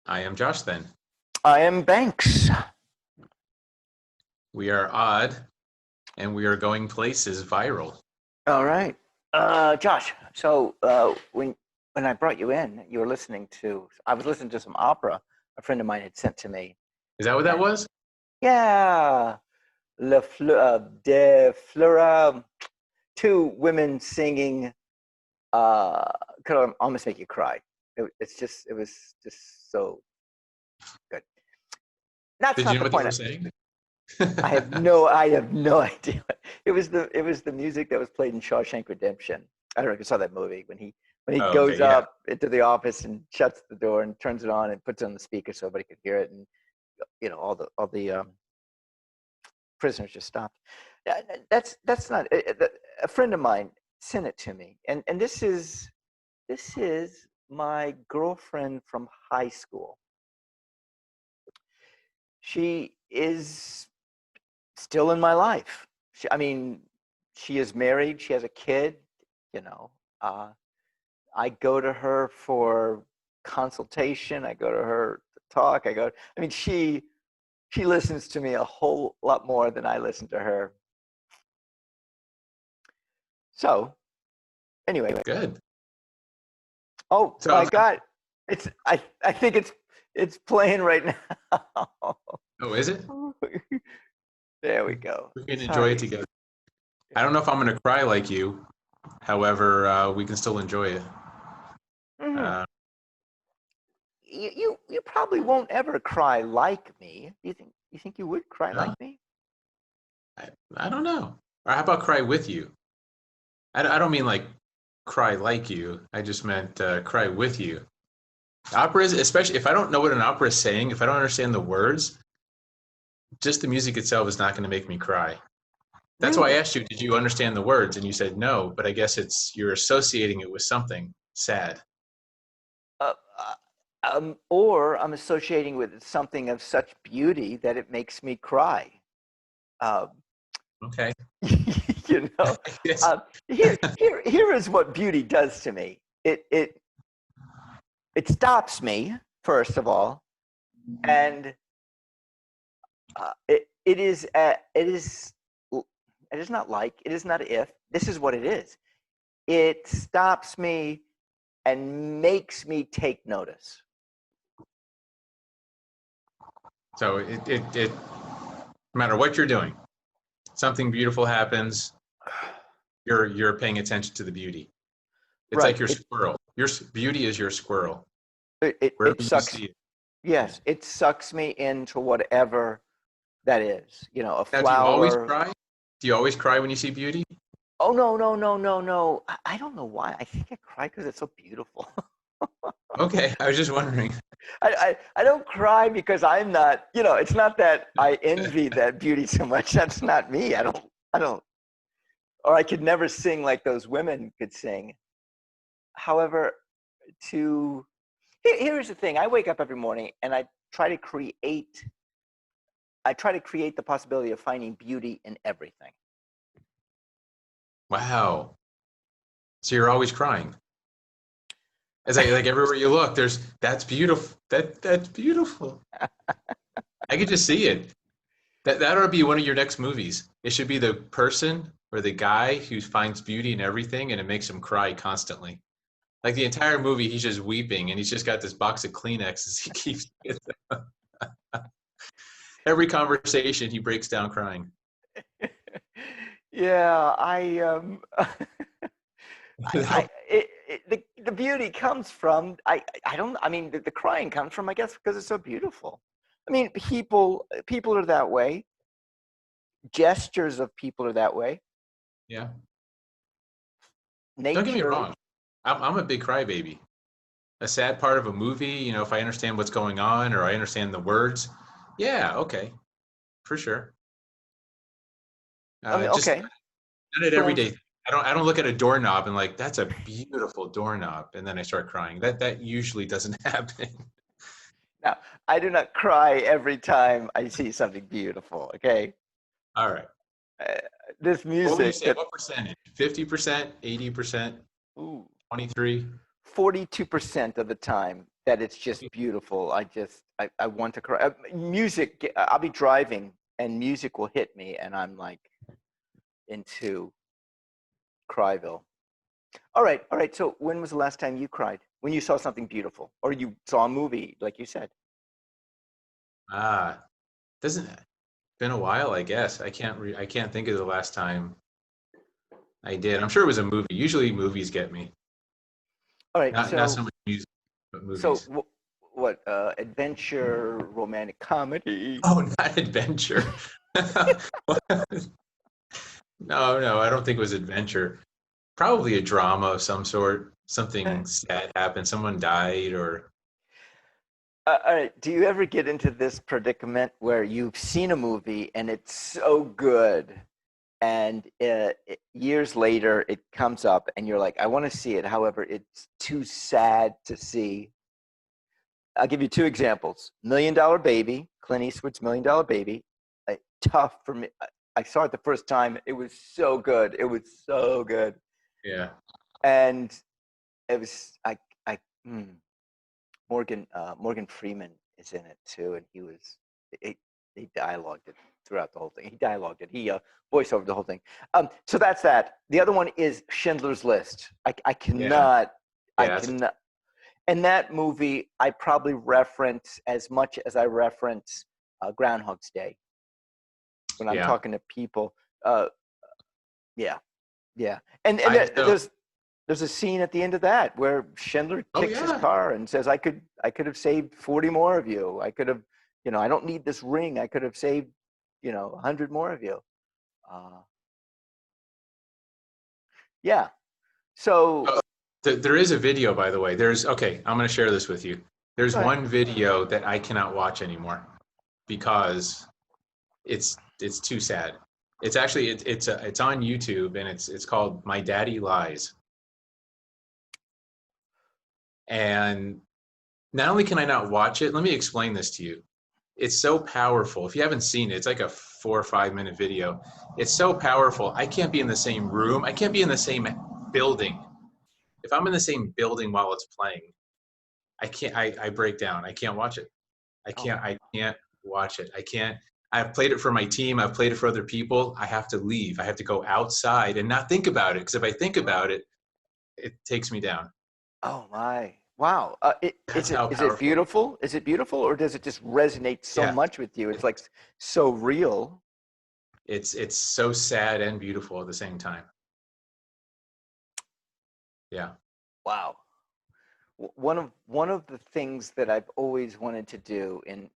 I am Josh then. I am Banks. We are odd and we are going places viral. All right. Josh, so when I brought you in, you were listening to, I was listening to some opera a friend of mine had sent to me. Is that what that And was? yeah, de Fleur, two women singing, could almost make you cry. It was just so good. That's Did you not know the what they point. were saying? I have no idea. It was the music that was played in Shawshank Redemption. I don't know if you saw that movie when he Oh, okay, goes yeah. up into the office and shuts the door and turns it on and puts it on the speaker so everybody could hear it, and all the prisoners just stopped. That's not a friend of mine sent it to me, and this is my girlfriend from high school. She is still in my life. I mean, she is married. She has a kid. You know, uh, I go to her for consultation. I go to her to talk. I mean, she listens to me a whole lot more than I listen to her. So anyway, Good. oh So, my God, I think it's playing right now. oh, is it? There we go. We can enjoy it Sorry. together. I don't know if I'm going to cry like you. However, we can still enjoy it. Mhm. Uh, You probably won't ever cry like me. You think you would cry like no, me? I don't know. Or how about cry with you? I don't mean like cry like you. I just meant cry with you. Operas, especially if I don't know what an opera is saying, if I don't understand the words, just the music itself is not going to make me cry. That's why I Really? asked you, did you understand the words? And you said no, but I guess you're associating it with something sad. Uh, or I'm associating with something of such beauty that it makes me cry. Um, Okay. you know, Yes. here is what beauty does to me. It stops me first of all, and it is not like, it is not if. This is what it is. It stops me and makes me take notice. So no matter what you're doing, something beautiful happens. You're paying attention to the beauty. It's like Right. your squirrel. Your beauty is your squirrel. It Wherever you sucks. see it. Yeah. Yes, it sucks me into whatever that is. A Now, do you always flower. cry? Do you always cry when you see beauty? Oh, no, no, no, no, no. I don't know why. I think I cry because it's so beautiful. Okay, I was just wondering. I don't cry because I'm not. It's not that I envy that beauty so much. That's not me. I don't. Or I could never sing like those women could sing. However, to here's the thing. I wake up every morning and try to create I try to create the possibility of finding beauty in everything. Wow. So you're always crying. It's like everywhere you look, that's beautiful. That's beautiful. I could just see it. That ought to be one of your next movies. It should be the person or the guy who finds beauty in everything and it makes him cry constantly. Like the entire movie, he's just weeping and he's just got this box of Kleenexes he keeps. Every conversation, he breaks down crying. Yeah, the beauty comes from, I don't, I mean, the crying comes from, I guess, because it's so beautiful. I mean, people are that way. Gestures of people are that way. Yeah. Don't get me Nature. wrong. I'm a big crybaby. A sad part of a movie, if I understand what's going on or I understand the words, yeah, okay, for sure. I mean, Just okay. not an So everyday thing. I don't look at a doorknob and like that's a beautiful doorknob, and then I start crying. That usually doesn't happen. now, I do not cry every time I see something beautiful. Okay. All right. Uh, this What would you music say? that, What percentage? 50%, 80%, ooh, 23? 42% of the time that it's just beautiful. I want to cry. Music, I'll be driving and music will hit me and I'm like into Cryville. All right. So when was the last time you cried? When you saw something beautiful or you saw a movie, like you said? Ah, doesn't been a while, I guess. I can't think of the last time I did. I'm sure it was a movie. Usually movies get me. All right. Not so much music, but So movies. what, adventure, romantic comedy? Oh, not adventure. No, I don't think it was adventure. Probably a drama of some sort. Something sad happened. Someone died, or All right. Do you ever get into this predicament where you've seen a movie and it's so good, and years later it comes up and you're like, I want to see it. However, it's too sad to see. I'll give you two examples. Million Dollar Baby, Clint Eastwood's Million Dollar Baby. Tough for me. I saw it the first time. It was so good. It was so good. yeah, And it was Morgan Freeman is in it too, and he, he dialogued it throughout the whole thing. He dialogued it. He voiced over the whole thing. So that's that. The other one is Schindler's List. I yeah, cannot. I yeah. That's cannot. And that movie, I probably reference as much as I reference Groundhog's Day when I'm yeah. talking to people. Uh, yeah, yeah. And I so. there's a scene at the end of that where Schindler Oh kicks his yeah, car and says, I could have saved 40 more of you. I could have, I don't need this ring. I could have saved, 100 more of you. Uh, yeah. So oh, there is a video, by the way. There's okay. I'm going to share this with you. There's go ahead. one video that I cannot watch anymore because it's too sad. It's actually it's on YouTube and it's called My Daddy Lies. And not only can I not watch it, let me explain this to you. It's so powerful. If you haven't seen it, it's like a 4 or 5 minute video. It's so powerful. I can't be in the same room. I can't be in the same building. If I'm in the same building while it's playing, I can't. I break down. I can't watch it. Oh, I can't watch it. I can't. I've played it for my team. I've played it for other people. I have to leave. I have to go outside and not think about it because if I think about it, it takes me down. oh my. Wow. That's how Is it powerful. beautiful? Is it beautiful or does it just resonate so Yeah, much with you? It's like so real. it's so sad and beautiful at the same time. Yeah. Wow. One of the things that I've always wanted to do in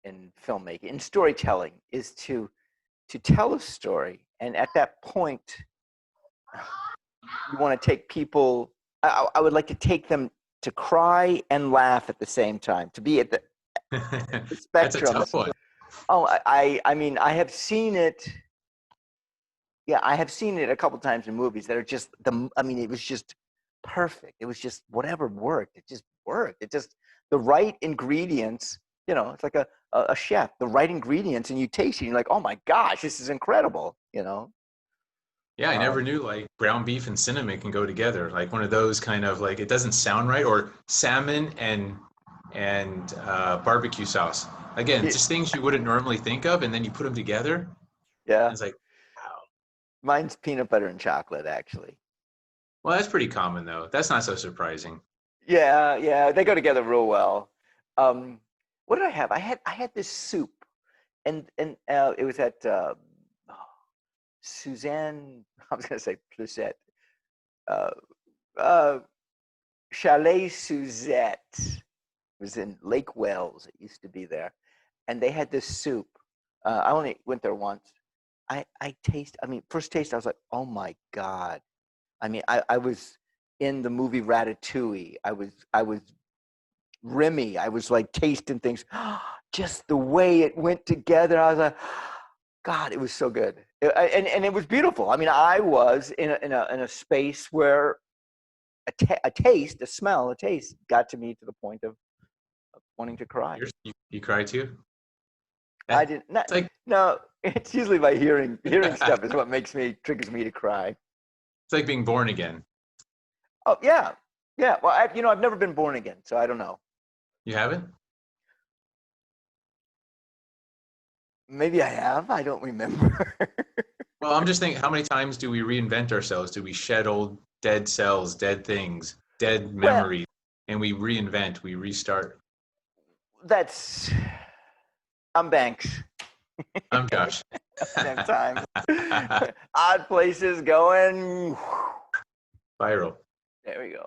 filmmaking, in storytelling, is to tell a story, and at that point, you want to take people. I would like to take them to cry and laugh at the same time, to be at the That's a tough spectrums. one. Oh, I mean, I have seen it. Yeah, I have seen it a couple times in movies that are just I mean, it was just perfect. It was just whatever worked. It just worked. It just the right ingredients. It's like a chef. The right ingredients, and you taste it. And you're like, oh my gosh, this is incredible. Yeah, I never Um, knew like ground beef and cinnamon can go together. Like one of those kind of like it doesn't sound right, or salmon and barbecue sauce. Again, it, just things you wouldn't normally think of, and then you put them together, and yeah, it's like, wow. mine's peanut butter and chocolate, actually. Well, that's pretty common though. That's not so surprising. Yeah, yeah, they go together real well. Um, what did I have? I had this soup, and it was at Suzanne. I was going to say Plissette. Uh, uh, Chalet Suzette. It was in Lake Wells. It used to be there, and they had this soup. I only went there once. I mean, first taste, I was like, oh my god. I mean, I was in the movie Ratatouille. I was Remy. I was like tasting things, just the way it went together. I was like, God, it was so good, and it was beautiful. I mean, I was in a space where a taste, a smell, a taste got to me to the point of wanting to cry. You cry too? I That's didn't. Not, like no, it's usually my hearing. Hearing stuff is what triggers me to cry. it's like being born again. Oh yeah, yeah. Well, I've never been born again, so I don't know. You haven't? Maybe I have. I don't remember. Well, I'm just thinking, how many times do we reinvent ourselves? Do we shed old dead cells, dead things, dead Well, memories, and we reinvent, we restart? that's. I'm Banks. I'm Josh. I don't have time. Odd places going. Viral. There we go.